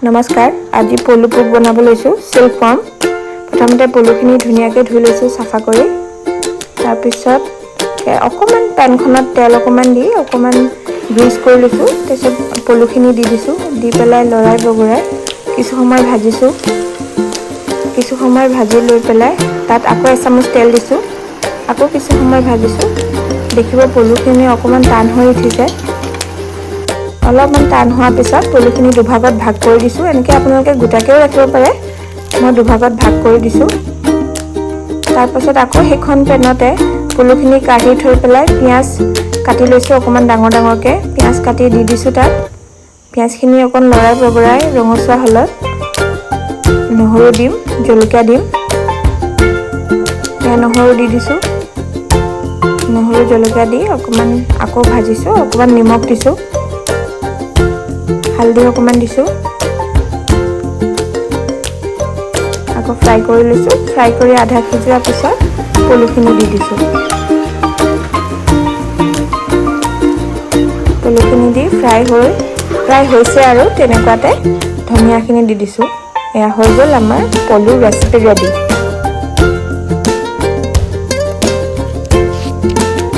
নমস্কাৰ আজি পলু পোক বনাব লৈছো সিল্ক ফৰ্ম প্ৰথমতে পলুখিনি ধুনিয়াকৈ ধুই লৈছো সাফা কৰি তাৰ পিছত অকমান পেনখনত তেল অকমান দি অকমান গ্ৰীজ কৰি লৈছো তাৰপিছত পলুখিনি দি দিছো দি পেলাই লৰাই বগৰাই কিছু সময় ভাজি লৈ পেলাই তাত আকৌ এচামুচ তেল দিছো আকৌ কিছু সময় ভাজিছো দেখিব পলুখিনি অকমান টান হৈ উঠিছে অলপমান টান হোৱাৰ পিছত পলুখিনি দুভাগত ভাগ কৰি দিছো এনেকৈ আপোনালোকে গোটাকেও ৰাখিব পাৰে মই দুভাগত ভাগ কৰি দিছো তাৰ পাছত আকৌ হেখন পেনতে পলুখিনি কাঢ়ি থৈ পেলাই পিয়াজ কাটি লৈছো অকমান ডাঙৰ ডাঙৰকে পিয়াজ কাটি দি দিছো তাত পিয়াজখিনি অকন লৰাই বগৰাই ৰঙচুৱা হলত নহৰু দিম জলকীয়া দিম নহৰু দি দিছো নহৰু জলকীয়া দি অকমান আকৌ ভাজিছো অকমান নিমখ দিছো হালধি অকমান দিছো আকৌ ফ্ৰাই কৰি লৈছো ফ্ৰাই কৰি আধা সিজোৱা পিছত পলুখিনি দি দিছো পলুখিনি দি ফ্ৰাই হৈছে আৰু তেনেকুৱাতে ধনিয়াখিনি দি দিছো এয়া হৈ গ'ল আমাৰ পলু ৰেচিপি ৰেডি